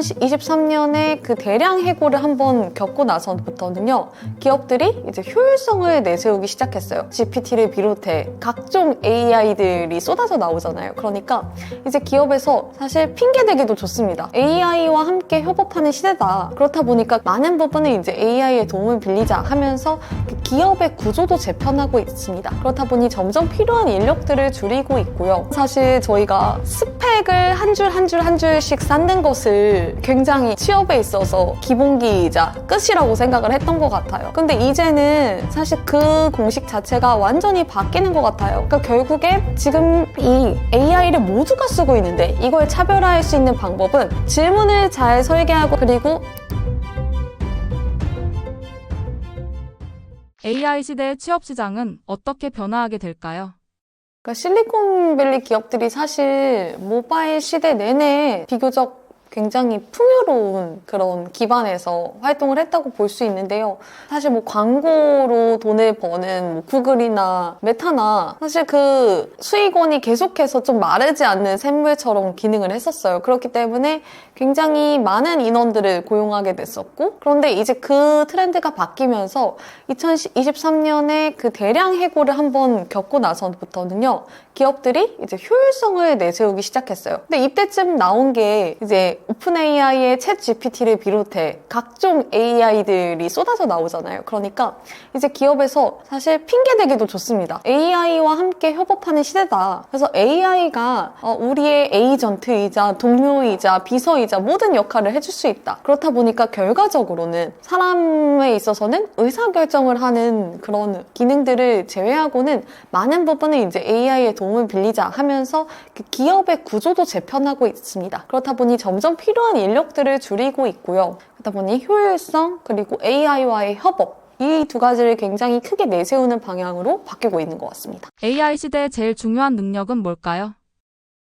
2023년에 그 대량 해고를 한번 겪고 나서부터는요, 기업들이 이제 효율성을 내세우기 시작했어요. GPT를 비롯해 각종 AI들이 쏟아져 나오잖아요. 그러니까 이제 기업에서 사실 핑계대기도 좋습니다. AI와 함께 협업하는 시대다. 그렇다 보니까 많은 부분을 이제 AI의 도움을 빌리자 하면서 그 기업의 구조도 재편하고 있습니다. 그렇다 보니 점점 필요한 인력들을 줄이고 있고요. 사실 저희가 스펙을 한 줄씩 쌓는 것을 굉장히 취업에 있어서 기본기이자 끝이라고 생각을 했던 것 같아요. 근데 이제는 사실 그 공식 자체가 완전히 바뀌는 것 같아요. 그러니까 결국에 지금 이 AI를 모두가 쓰고 있는데 이걸 차별화할 수 있는 방법은 질문을 잘 설계하고, 그리고 AI 시대의 취업 시장은 어떻게 변화하게 될까요? 그러니까 실리콘밸리 기업들이 사실 모바일 시대 내내 비교적 굉장히 풍요로운 그런 기반에서 활동을 했다고 볼 수 있는데요. 사실 뭐 광고로 돈을 버는 뭐 구글이나 메타나 사실 그 수익원이 계속해서 좀 마르지 않는 샘물처럼 기능을 했었어요. 그렇기 때문에 굉장히 많은 인원들을 고용하게 됐었고, 그런데 이제 그 트렌드가 바뀌면서 2023년에 그 대량 해고를 한번 겪고 나서부터는요, 기업들이 이제 효율성을 내세우기 시작했어요. 근데 이때쯤 나온 게 이제 오픈 AI의 챗 GPT를 비롯해 각종 AI들이 쏟아져 나오잖아요. 그러니까 이제 기업에서 사실 핑계대기도 좋습니다. AI와 함께 협업하는 시대다. 그래서 AI가 우리의 에이전트이자 동료이자 비서이자 모든 역할을 해줄 수 있다. 그렇다 보니까 결과적으로는 사람에 있어서는 의사결정을 하는 그런 기능들을 제외하고는 많은 부분을 이제 AI의 도움을 빌리자 하면서 그 기업의 구조도 재편하고 있습니다. 그렇다 보니 점점 필요한 인력들을 줄이고 있고요. 그렇다 보니 효율성 그리고 AI와의 협업, 이 두 가지를 굉장히 크게 내세우는 방향으로 바뀌고 있는 것 같습니다. AI 시대의 제일 중요한 능력은 뭘까요?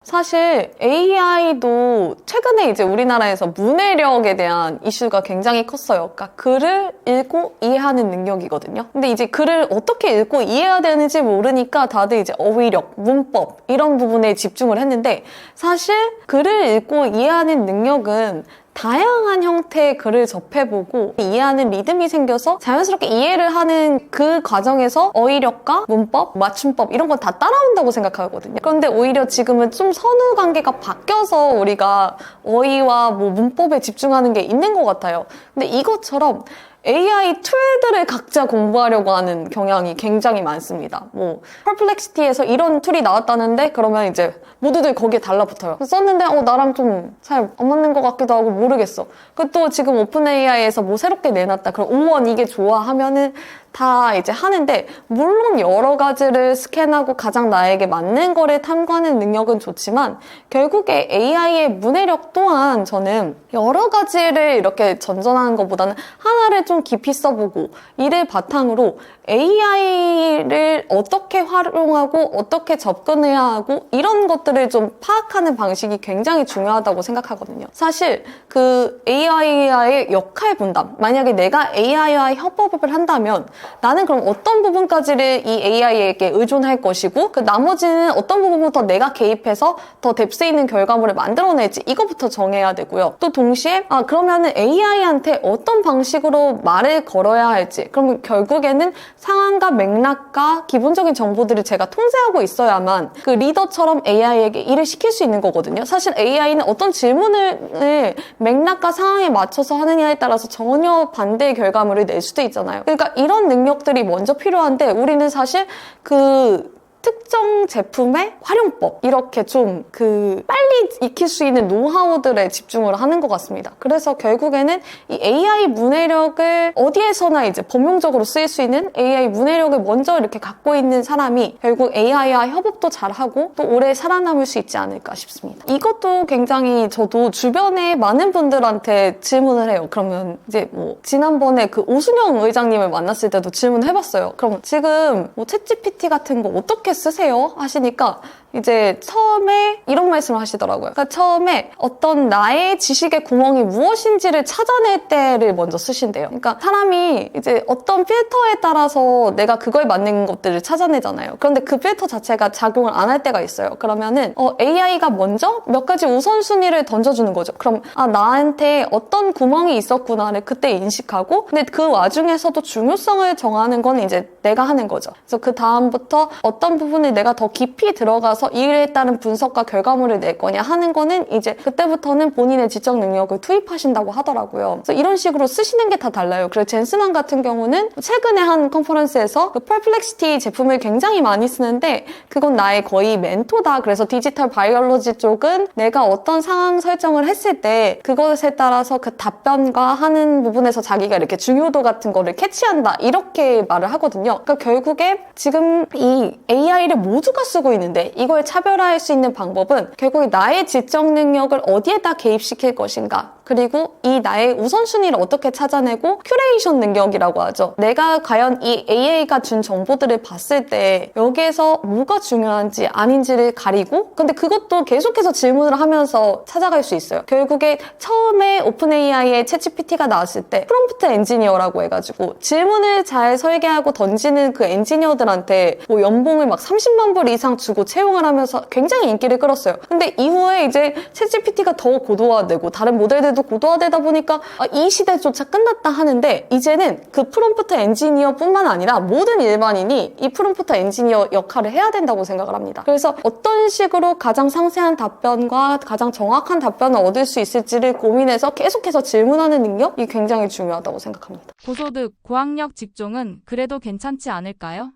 사실 AI도 최근에 이제 우리나라에서 문해력에 대한 이슈가 굉장히 컸어요. 그러니까 글을 읽고 이해하는 능력이거든요. 근데 이제 글을 어떻게 읽고 이해해야 되는지 모르니까 다들 이제 어휘력, 문법 이런 부분에 집중을 했는데, 사실 글을 읽고 이해하는 능력은 다양한 형태의 글을 접해보고 이해하는 리듬이 생겨서 자연스럽게 이해를 하는 그 과정에서 어휘력과 문법, 맞춤법 이런 건 다 따라온다고 생각하거든요. 그런데 오히려 지금은 좀 선후 관계가 바뀌어서 우리가 어휘와 뭐 문법에 집중하는 게 있는 것 같아요. 근데 이것처럼 AI 툴들을 각자 공부하려고 하는 경향이 굉장히 많습니다. 뭐 퍼플렉시티에서 이런 툴이 나왔다는데 그러면 이제 모두들 거기에 달라붙어요. 썼는데 나랑 좀 잘 안 맞는 것 같기도 하고 모르겠어. 그 또 지금 오픈 AI에서 뭐 새롭게 내놨다. 그럼 오원 이게 좋아 하면은 다 이제 하는데, 물론 여러 가지를 스캔하고 가장 나에게 맞는 거를 탐구하는 능력은 좋지만 결국에 AI의 문해력 또한 저는 여러 가지를 이렇게 전전하는 것보다는 하나를 좀 깊이 써보고 이를 바탕으로 AI를 어떻게 활용하고 어떻게 접근해야 하고 이런 것들을 좀 파악하는 방식이 굉장히 중요하다고 생각하거든요. 사실 그 AI와의 역할 분담, 만약에 내가 AI와 협업을 한다면 나는 그럼 어떤 부분까지를 이 AI에게 의존할 것이고 그 나머지는 어떤 부분부터 내가 개입해서 더 뎁스 있는 결과물을 만들어낼지 이거부터 정해야 되고요. 또 동시에 그러면은 AI한테 어떤 방식으로 말을 걸어야 할지, 그럼 결국에는 상황과 맥락과 기본적인 정보들을 제가 통제하고 있어야만 그 리더처럼 AI에게 일을 시킬 수 있는 거거든요. 사실 AI는 어떤 질문을 맥락과 상황에 맞춰서 하느냐에 따라서 전혀 반대의 결과물을 낼 수도 있잖아요. 그러니까 이런 능력들이 먼저 필요한데 우리는 사실 그 특정 제품의 활용법, 이렇게 좀 빨리 익힐 수 있는 노하우들에 집중을 하는 것 같습니다. 그래서 결국에는 이 AI 문해력을 어디에서나 이제 범용적으로 쓰일 수 있는 AI 문해력을 먼저 이렇게 갖고 있는 사람이 결국 AI와 협업도 잘하고 또 오래 살아남을 수 있지 않을까 싶습니다. 이것도 굉장히 저도 주변에 많은 분들한테 질문을 해요. 그러면 이제 뭐 지난번에 그 오순영 의장님을 만났을 때도 질문을 해봤어요. 그럼 지금 뭐 챗GPT 같은 거 어떻게 쓰세요? 하시니까 이제 처음에 이런 말씀을 하시더라고요. 그러니까 처음에 어떤 나의 지식의 구멍이 무엇인지를 찾아낼 때를 먼저 쓰신대요. 그러니까 사람이 이제 어떤 필터에 따라서 내가 그거에 맞는 것들을 찾아내잖아요. 그런데 그 필터 자체가 작용을 안 할 때가 있어요. 그러면은 AI가 먼저 몇 가지 우선순위를 던져주는 거죠. 그럼 나한테 어떤 구멍이 있었구나를 그때 인식하고, 근데 그 와중에서도 중요성을 정하는 건 이제 내가 하는 거죠. 그래서 그 다음부터 어떤 부분을 내가 더 깊이 들어가서 이 일에 따른 분석과 결과물을 낼 거냐 하는 거는 이제 그때부터는 본인의 지적 능력을 투입하신다고 하더라고요. 그래서 이런 식으로 쓰시는 게 다 달라요. 그리고 젠스만 같은 경우는 최근에 한 컨퍼런스에서 그 퍼플렉시티 제품을 굉장히 많이 쓰는데 그건 나의 거의 멘토다. 그래서 디지털 바이올로지 쪽은 내가 어떤 상황 설정을 했을 때 그것에 따라서 그 답변과 하는 부분에서 자기가 이렇게 중요도 같은 거를 캐치한다. 이렇게 말을 하거든요. 그러니까 결국에 지금 이 AI를 모두가 쓰고 있는데 이걸 차별화할 수 있는 방법은 결국에 나의 지적 능력을 어디에다 개입시킬 것인가, 그리고 이 나의 우선순위를 어떻게 찾아내고 큐레이션 능력이라고 하죠. 내가 과연 이 AI가 준 정보들을 봤을 때 여기에서 뭐가 중요한지 아닌지를 가리고, 근데 그것도 계속해서 질문을 하면서 찾아갈 수 있어요. 결국에 처음에 오픈 AI의 챗GPT가 나왔을 때 프롬프트 엔지니어라고 해가지고 질문을 잘 설계하고 던지는 그 엔지니어들한테 뭐 연봉을 막 30만 불 이상 주고 채용을 하면서 굉장히 인기를 끌었어요. 근데 이후에 이제 챗GPT가 더 고도화되고 다른 모델들도 고도화되다 보니까 이 시대조차 끝났다 하는데, 이제는 그 프롬프트 엔지니어뿐만 아니라 모든 일반인이 이 프롬프트 엔지니어 역할을 해야 된다고 생각을 합니다. 그래서 어떤 식으로 가장 상세한 답변과 가장 정확한 답변을 얻을 수 있을지를 고민해서 계속해서 질문하는 능력이 굉장히 중요하다고 생각합니다. 고소득, 고학력 직종은 그래도 괜찮지 않을까요?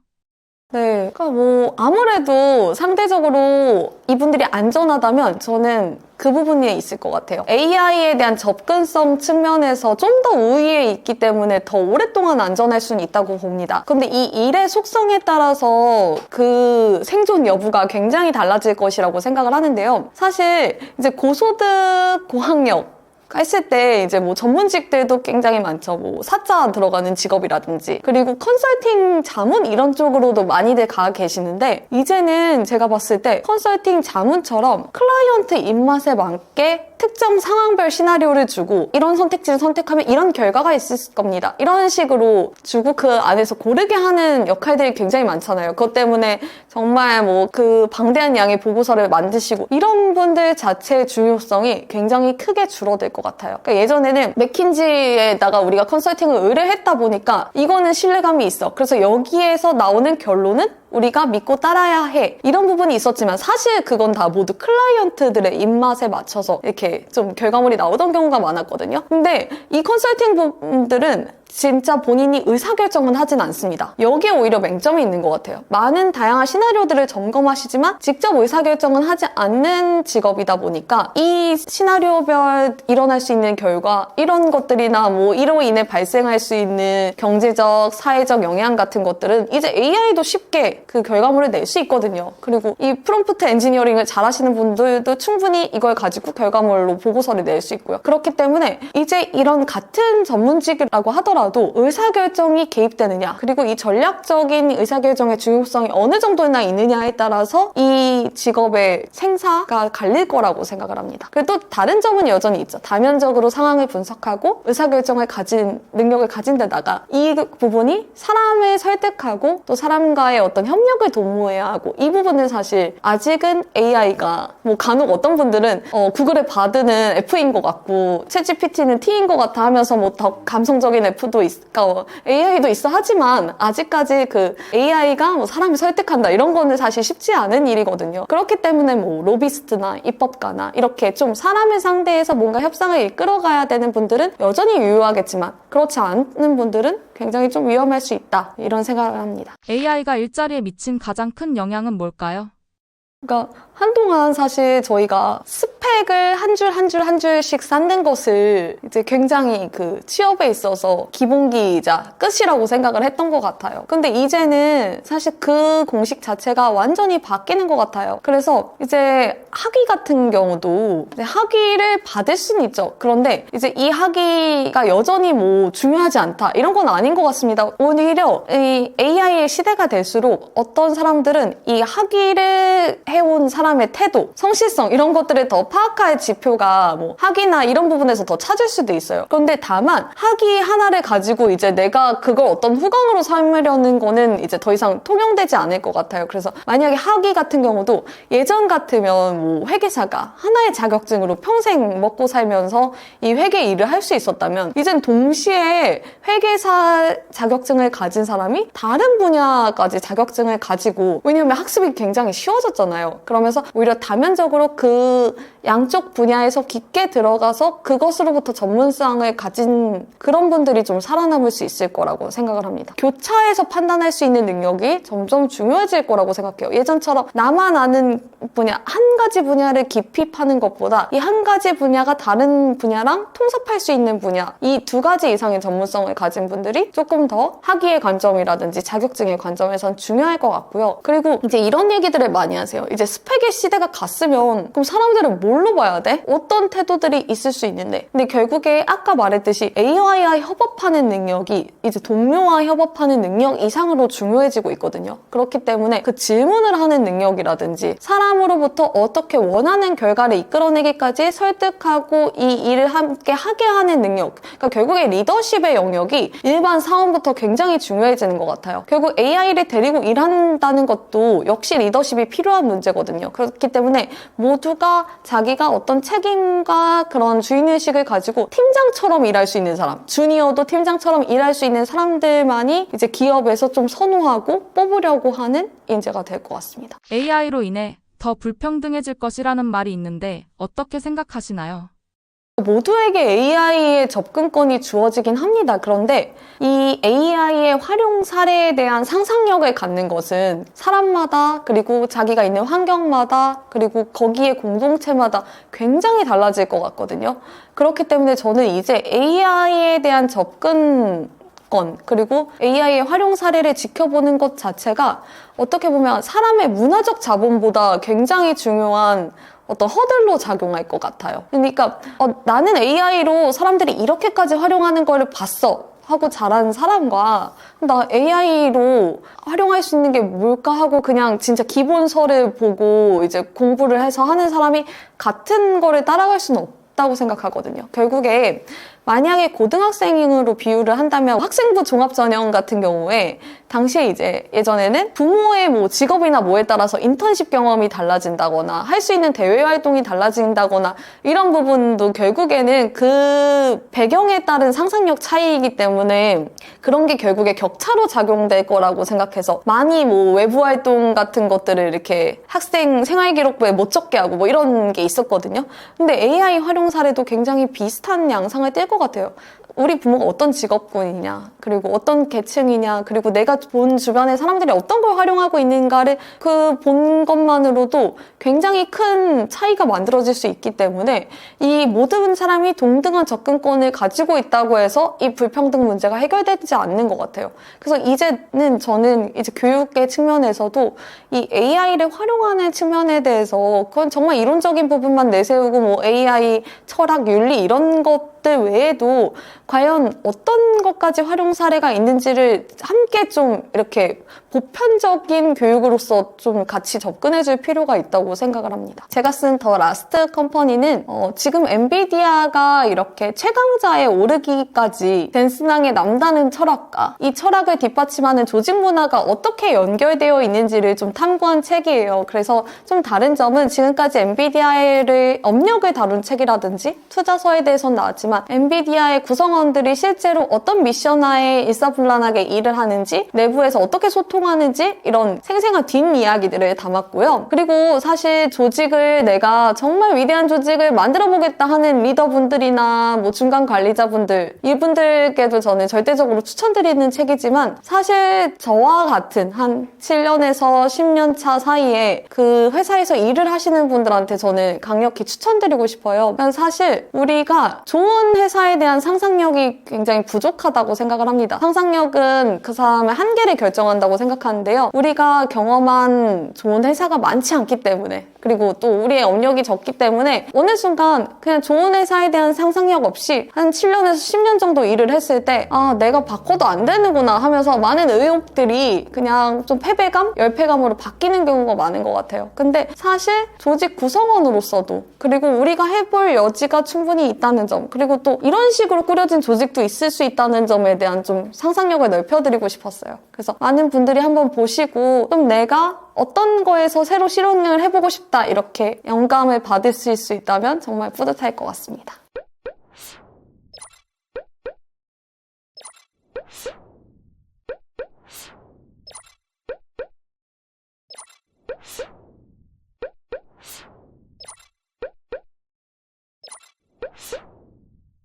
네, 그러니까 뭐 아무래도 상대적으로 이분들이 안전하다면 저는 그 부분이 있을 것 같아요. AI에 대한 접근성 측면에서 좀 더 우위에 있기 때문에 더 오랫동안 안전할 수는 있다고 봅니다. 근데 이 일의 속성에 따라서 그 생존 여부가 굉장히 달라질 것이라고 생각을 하는데요. 사실 이제 고소득, 고학력 했을 때 이제 뭐 전문직들도 굉장히 많죠. 뭐 사자 들어가는 직업이라든지, 그리고 컨설팅 자문 이런 쪽으로도 많이들 가 계시는데, 이제는 제가 봤을 때 컨설팅 자문처럼 클라이언트 입맛에 맞게 특정 상황별 시나리오를 주고 이런 선택지를 선택하면 이런 결과가 있을 겁니다. 이런 식으로 주고 그 안에서 고르게 하는 역할들이 굉장히 많잖아요. 그것 때문에 정말 뭐 그 방대한 양의 보고서를 만드시고 이런 분들 자체의 중요성이 굉장히 크게 줄어들 것 같아요. 그러니까 예전에는 맥킨지에다가 우리가 컨설팅을 의뢰했다 보니까 이거는 신뢰감이 있어. 그래서 여기에서 나오는 결론은 우리가 믿고 따라야 해. 이런 부분이 있었지만 사실 그건 다 모두 클라이언트들의 입맛에 맞춰서 이렇게 좀 결과물이 나오던 경우가 많았거든요. 근데 이 컨설팅 분들은 진짜 본인이 의사결정은 하진 않습니다. 여기에 오히려 맹점이 있는 것 같아요. 많은 다양한 시나리오들을 점검하시지만 직접 의사결정은 하지 않는 직업이다 보니까 이 시나리오별 일어날 수 있는 결과, 이런 것들이나 뭐 이로 인해 발생할 수 있는 경제적, 사회적 영향 같은 것들은 이제 AI도 쉽게 그 결과물을 낼 수 있거든요. 그리고 이 프롬프트 엔지니어링을 잘하시는 분들도 충분히 이걸 가지고 결과물로 보고서를 낼 수 있고요. 그렇기 때문에 이제 이런 같은 전문직이라고 하더라도 의사결정이 개입되느냐, 그리고 이 전략적인 의사결정의 중요성이 어느 정도나 있느냐에 따라서 이 직업의 생사가 갈릴 거라고 생각을 합니다. 그리고 또 다른 점은 여전히 있죠. 다면적으로 상황을 분석하고 의사결정을 가진 능력을 가진 데다가 이 부분이 사람을 설득하고 또 사람과의 어떤 협력을 도모해야 하고, 이 부분은 사실 아직은 AI가 뭐 간혹 어떤 분들은 구글에 받으는 F인 것 같고 챗GPT는 T인 것 같아 하면서 뭐 더 감성적인 F도 있고 AI도 있어 하지만 아직까지 그 AI가 뭐 사람을 설득한다 이런 거는 사실 쉽지 않은 일이거든요. 그렇기 때문에 뭐 로비스트나 입법가나 이렇게 좀 사람을 상대해서 뭔가 협상을 이끌어가야 되는 분들은 여전히 유효하겠지만 그렇지 않은 분들은 굉장히 좀 위험할 수 있다, 이런 생각을 합니다. AI가 일자리에 미친 가장 큰 영향은 뭘까요? 그러니까 한동안 사실 저희가 스펙 스펙을 한 줄 한 줄 한 줄씩 쌓는 것을 이제 굉장히 그 취업에 있어서 기본기이자 끝이라고 생각을 했던 것 같아요. 근데 이제는 사실 그 공식 자체가 완전히 바뀌는 것 같아요. 그래서 이제 학위 같은 경우도 이제 학위를 받을 수는 있죠. 그런데 이제 이 학위가 여전히 뭐 중요하지 않다 이런 건 아닌 것 같습니다. 오히려 이 AI의 시대가 될수록 어떤 사람들은 이 학위를 해온 사람의 태도, 성실성 이런 것들을 더 파악할 지표가 뭐 학위나 이런 부분에서 더 찾을 수도 있어요. 그런데 다만 학위 하나를 가지고 이제 내가 그걸 어떤 후광으로 삼으려는 거는 이제 더 이상 통용되지 않을 것 같아요. 그래서 만약에 학위 같은 경우도 예전 같으면 뭐 회계사가 하나의 자격증으로 평생 먹고 살면서 이 회계 일을 할 수 있었다면 이젠 동시에 회계사 자격증을 가진 사람이 다른 분야까지 자격증을 가지고, 왜냐하면 학습이 굉장히 쉬워졌잖아요. 그러면서 오히려 다면적으로 그 양쪽 분야에서 깊게 들어가서 그것으로부터 전문성을 가진 그런 분들이 좀 살아남을 수 있을 거라고 생각을 합니다. 교차에서 판단할 수 있는 능력이 점점 중요해질 거라고 생각해요. 예전처럼 나만 아는 분야, 한 가지 분야를 깊이 파는 것보다 이 한 가지 분야가 다른 분야랑 통섭할 수 있는 분야, 이 두 가지 이상의 전문성을 가진 분들이 조금 더 학위의 관점이라든지 자격증의 관점에선 중요할 것 같고요. 그리고 이제 이런 얘기들을 많이 하세요. 이제 스펙의 시대가 갔으면 그럼 사람들은 뭘로 봐야 돼? 어떤 태도들이 있을 수 있는데. 근데 결국에 아까 말했듯이 AI와 협업하는 능력이 이제 동료와 협업하는 능력 이상으로 중요해지고 있거든요. 그렇기 때문에 그 질문을 하는 능력이라든지 사람으로부터 어떻게 원하는 결과를 이끌어내기까지 설득하고 이 일을 함께 하게 하는 능력. 그러니까 결국에 리더십의 영역이 일반 사원부터 굉장히 중요해지는 것 같아요. 결국 AI를 데리고 일한다는 것도 역시 리더십이 필요한 문제거든요. 그렇기 때문에 모두가 자기가 어떤 책임과 그런 주인의식을 가지고 팀장처럼 일할 수 있는 사람, 주니어도 팀장처럼 일할 수 있는 사람들만이 이제 기업에서 좀 선호하고 뽑으려고 하는 인재가 될 것 같습니다. AI로 인해 더 불평등해질 것이라는 말이 있는데 어떻게 생각하시나요? 모두에게 AI의 접근권이 주어지긴 합니다. 그런데 이 AI의 활용 사례에 대한 상상력을 갖는 것은 사람마다, 그리고 자기가 있는 환경마다, 그리고 거기에 공동체마다 굉장히 달라질 것 같거든요. 그렇기 때문에 저는 이제 AI에 대한 그리고 AI의 활용 사례를 지켜보는 것 자체가 어떻게 보면 사람의 문화적 자본보다 굉장히 중요한 어떤 허들로 작용할 것 같아요. 그러니까 나는 AI로 사람들이 이렇게까지 활용하는 걸 봤어 하고 자란 사람과 나 AI로 활용할 수 있는 게 뭘까 하고 그냥 진짜 기본서를 보고 이제 공부를 해서 하는 사람이 같은 거를 따라갈 수는 없다고 생각하거든요. 결국에 만약에 고등학생으로 비유를 한다면 학생부 종합전형 같은 경우에 당시에 이제 예전에는 부모의 뭐 직업이나 뭐에 따라서 인턴십 경험이 달라진다거나 할 수 있는 대외 활동이 달라진다거나 이런 부분도 결국에는 그 배경에 따른 상상력 차이이기 때문에 그런 게 결국에 격차로 작용될 거라고 생각해서 많이 뭐 외부 활동 같은 것들을 이렇게 학생 생활기록부에 못 적게 하고 뭐 이런 게 있었거든요. 근데 AI 활용 사례도 굉장히 비슷한 양상을 띌 것 같아요. 우리 부모가 어떤 직업군이냐, 그리고 어떤 계층이냐, 그리고 내가 본 주변의 사람들이 어떤 걸 활용하고 있는가를 그 본 것만으로도 굉장히 큰 차이가 만들어질 수 있기 때문에 이 모든 사람이 동등한 접근권을 가지고 있다고 해서 이 불평등 문제가 해결되지 않는 것 같아요. 그래서 이제는 저는 이제 교육의 측면에서도 이 AI를 활용하는 측면에 대해서 그건 정말 이론적인 부분만 내세우고 뭐 AI 철학, 윤리 이런 것들 외에도 과연 어떤 것까지 활용 사례가 있는지를 함께 좀 이렇게 보편적인 교육으로서 좀 같이 접근해줄 필요가 있다고 생각을 합니다. 제가 쓴 더 라스트 컴퍼니는 지금 엔비디아가 이렇게 최강자에 오르기까지 된 신앙의 남다른 철학과 이 철학을 뒷받침하는 조직 문화가 어떻게 연결되어 있는지를 좀 탐구한 책이에요. 그래서 좀 다른 점은 지금까지 엔비디아의 업력을 다룬 책이라든지 투자서에 대해서는 나왔지만 있지만 엔비디아의 구성원들이 실제로 어떤 미션 하에 일사불란하게 일을 하는지, 내부에서 어떻게 소통하는지 이런 생생한 뒷이야기들을 담았고요. 그리고 사실 조직을 내가 정말 위대한 조직을 만들어 보겠다 하는 리더분들이나 뭐 중간 관리자분들, 이분들께도 저는 절대적으로 추천드리는 책이지만 사실 저와 같은 한 7년에서 10년 차 사이에 그 회사에서 일을 하시는 분들한테 저는 강력히 추천드리고 싶어요. 사실 우리가 좋은 회사에 대한 상상력이 굉장히 부족하다고 생각을 합니다. 상상력은 그 사람의 한계를 결정한다고 생각하는데요. 우리가 경험한 좋은 회사가 많지 않기 때문에, 그리고 또 우리의 업력이 적기 때문에 어느 순간 그냥 좋은 회사에 대한 상상력 없이 한 7년에서 10년 정도 일을 했을 때 내가 바꿔도 안 되는구나 하면서 많은 의욕들이 그냥 좀 패배감, 열패감으로 바뀌는 경우가 많은 것 같아요. 근데 사실 조직 구성원으로서도, 그리고 우리가 해볼 여지가 충분히 있다는 점, 그리고 또 이런 식으로 꾸려진 조직도 있을 수 있다는 점에 대한 좀 상상력을 넓혀드리고 싶었어요. 그래서 많은 분들이 한번 보시고 좀 내가 어떤 거에서 새로 실험을 해보고 싶다 이렇게 영감을 받으실 수 있다면 정말 뿌듯할 것 같습니다.